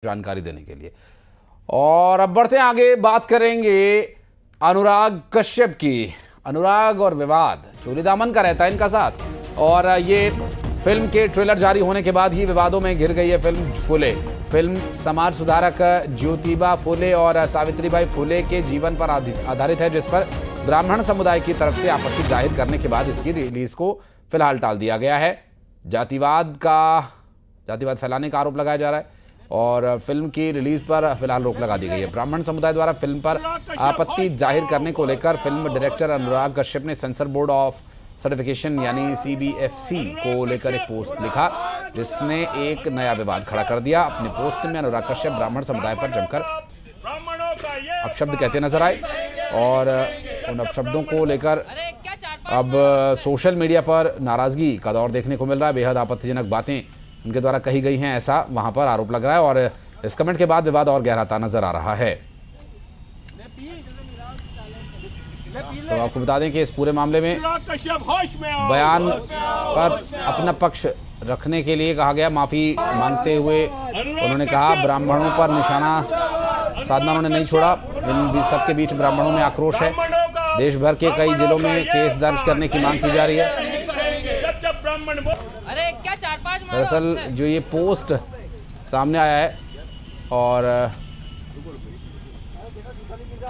जानकारी देने के लिए। और अब बढ़ते हैं आगे, बात करेंगे अनुराग कश्यप की। अनुराग और विवाद चोली दामन का रहता है इनका साथ, और ये फिल्म के ट्रेलर जारी होने के बाद ही विवादों में घिर गई है फिल्म फुले। फिल्म समाज सुधारक ज्योतिबा फुले और सावित्रीबाई फुले के जीवन पर आधारित है, जिस पर ब्राह्मण समुदाय की तरफ से आपत्ति जाहिर करने के बाद इसकी रिलीज को फिलहाल टाल दिया गया है। जातिवाद फैलाने का आरोप लगाया जा रहा है और फिल्म की रिलीज पर फिलहाल रोक लगा दी गई है। ब्राह्मण समुदाय द्वारा फिल्म पर आपत्ति जाहिर करने को लेकर फिल्म डायरेक्टर अनुराग कश्यप ने सेंसर बोर्ड ऑफ सर्टिफिकेशन यानी CBFC को लेकर एक पोस्ट लिखा, जिसने एक नया विवाद खड़ा कर दिया। अपने पोस्ट में अनुराग कश्यप ब्राह्मण समुदाय पर जमकर अपशब्द कहते नजर आए और उन अपशब्दों को लेकर अब सोशल मीडिया पर नाराजगी का दौर देखने को मिल रहा है। बेहद आपत्तिजनक बातें उनके द्वारा कही गई हैं, ऐसा वहां पर आरोप लग रहा है और इस कमेंट के बाद विवाद और गहराता नजर आ रहा है। तो आपको बता दें कि इस पूरे मामले में बयान पर अपना पक्ष रखने के लिए कहा गया। माफी मांगते हुए उन्होंने कहा ब्राह्मणों पर निशाना साधना उन्होंने नहीं छोड़ा। इन सबके बीच ब्राह्मणों में आक्रोश है। देश भर के कई जिलों में केस दर्ज करने की मांग की जा रही है। दरअसल जो ये पोस्ट सामने आया है और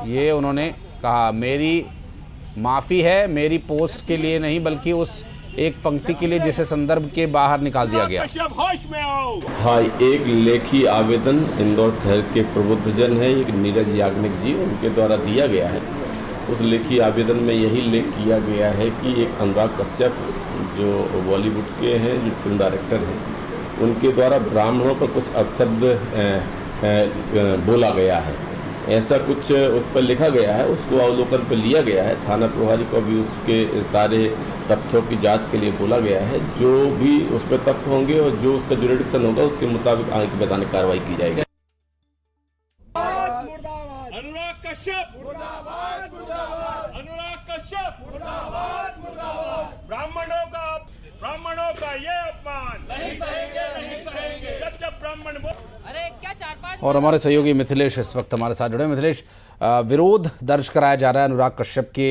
ये उन्होंने कहा मेरी माफ़ी है, मेरी पोस्ट के लिए नहीं बल्कि उस एक पंक्ति के लिए जिसे संदर्भ के बाहर निकाल दिया गया। हाँ, एक लेखी आवेदन इंदौर शहर के प्रबुद्धजन है, एक नीरज याग्निक जी, उनके द्वारा दिया गया है। उस लेखी आवेदन में यही लेख किया गया है कि एक अनुराग कश्यप जो बॉलीवुड के हैं, जो फिल्म डायरेक्टर हैं, उनके द्वारा ब्राह्मणों पर कुछ अपशब्द बोला गया है, ऐसा कुछ उस पर लिखा गया है। उसको अवलोकन पर लिया गया है। थाना प्रभारी को भी उसके सारे तथ्यों की जांच के लिए बोला गया है। जो भी उस पर तथ्य होंगे और जो उसका जुरिडिक्शन होगा उसके मुताबिक आगे की वैधानिक कार्रवाई की जाएगी। अनुराग कश्यप मुर्दाबाद, मुर्दाबाद। अनुराग कश्यप मुर्दाबाद, मुर्दाबाद। ब्राह्मणों का ये अपमान नहीं सहेंगे, नहीं सहेंगे। जब ब्राह्मण अरे क्या 4-5 और हमारे सहयोगी मिथिलेश इस वक्त हमारे साथ जुड़े। मिथिलेश, विरोध दर्ज कराया जा रहा है अनुराग कश्यप के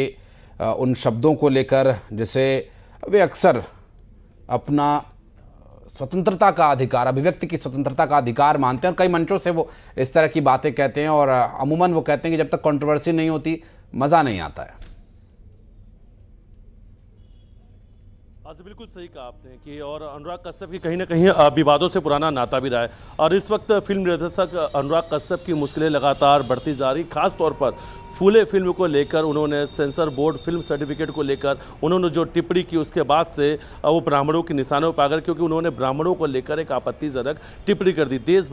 उन शब्दों को लेकर जिसे वे अक्सर अपना स्वतंत्रता का अधिकार, अभिव्यक्ति की स्वतंत्रता का अधिकार मानते हैं और कई मंचों से वो इस तरह की बातें कहते हैं और अमूमन वो कहते हैं कि जब तक कंट्रोवर्सी नहीं होती मज़ा नहीं आता है। बिल्कुल सही कहा आपने कि और अनुराग कश्यप की कहीं ना कहीं विवादों से पुराना नाता भी रहा है और इस वक्त फिल्म निर्देशक अनुराग कश्यप की मुश्किलें लगातार बढ़ती जा रही। खास तौर पर फूले फिल्म को लेकर उन्होंने सेंसर बोर्ड फिल्म सर्टिफिकेट को लेकर उन्होंने जो टिप्पणी की उसके बाद से वो ब्राह्मणों के निशानों पर आकर, क्योंकि उन्होंने ब्राह्मणों को लेकर एक आपत्तिजनक टिप्पणी कर दी। देश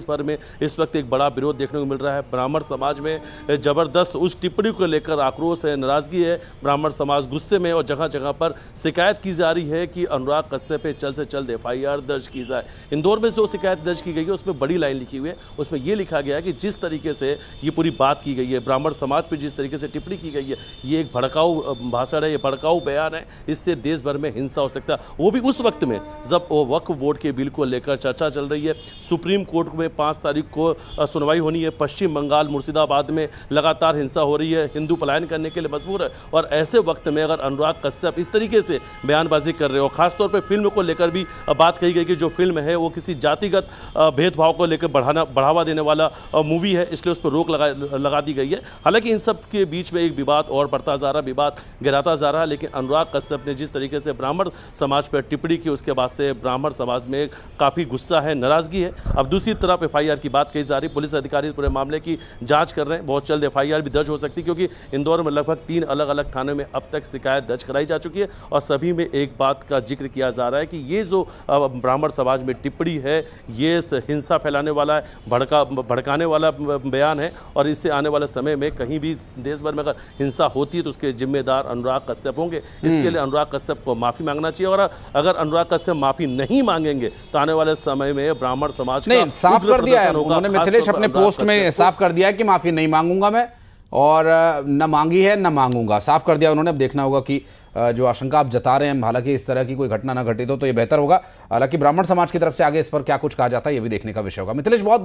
भर में इस वक्त एक बड़ा विरोध देखने को मिल रहा है। ब्राह्मण समाज में ज़बरदस्त उस टिप्पणी को लेकर आक्रोश है, नाराजगी है। ब्राह्मण समाज गुस्से में और जगह जगह पर शिकायत की जा रही है कि अनुराग कश्यप पे जल्द से जल्द FIR दर्ज की जाए। इंदौर में जो शिकायत दर्ज की गई है उसमें बड़ी लाइन लिखी हुई है, उसमें ये लिखा गया है कि जिस तरीके से ये पूरी बात की गई है, ब्राह्मण समाज पर जिस तरीके से टिप्पणी की गई है, ये एक भड़काऊ भाषण है, ये भड़काऊ बयान है। इससे देश भर में हिंसा हो सकता है, वो भी उस वक्त में जब वो वक्फ बोर्ड के बिल को लेकर चर्चा चल रही है। सुप्रीम कोर्ट में 5 तारीख को सुनवाई होनी है। पश्चिम बंगाल मुर्शिदाबाद में लगातार हिंसा हो रही है, हिंदू पलायन करने के लिए मजबूर है और ऐसे वक्त में अगर अनुराग कश्यप इस तरीके से बयानबाजी कर रहे हो, खासतौर पर फिल्म को लेकर भी बात कही गई कि जो फिल्म है वो किसी जातिगत भेदभाव को लेकर बढ़ावा देने वाला मूवी है, इसलिए उस पर रोक लगा दी गई है। हालांकि इन सब के बीच में एक विवाद और बढ़ता जा रहा, विवाद गिराता जा रहा है, लेकिन अनुराग कश्यप ने जिस तरीके से ब्राह्मण समाज पर टिप्पणी की उसके बाद से ब्राह्मण समाज में काफ़ी गुस्सा है, नाराजगी है। अब दूसरी तरफ FIR की बात कही जा रही। पुलिस अधिकारी पूरे मामले की जांच कर रहे हैं। बहुत जल्द FIR भी दर्ज हो सकती है, क्योंकि इंदौर में लगभग 3 अलग अलग थानों में अब तक शिकायत दर्ज कराई जा चुकी है और सभी में एक बात का जिक्र किया जा रहा है कि ये जो ब्राह्मण समाज में टिप्पणी है ये हिंसा फैलाने वाला है, भड़काने वाला बयान है और इससे आने वाले समय में कहीं भी देश भर में अगर हिंसा होती है तो उसके जिम्मेदार अनुराग कश्यप होंगे। इसके लिए अनुराग कश्यप को माफी मांगना चाहिए और अगर अनुराग कश्यप माफी नहीं मांगेंगे तो आने वाले समय में ब्राह्मण समाज नहीं, साफ कर दिया है उन्होंने, मिथिलेश अपने पोस्ट में साफ कर दिया है कि माफी नहीं मांगूंगा मैं और न मांगी है न मांगूंगा, साफ कर दिया उन्होंने। अब देखना होगा कि जो आशंका आप जता रहे हैं, हालांकि इस तरह की कोई घटना ना घटित हो तो ये बेहतर होगा। हालांकि ब्राह्मण समाज की तरफ से आगे इस पर क्या कुछ कहा जाता है ये भी देखने का विषय होगा। मिथिलेश, बहुत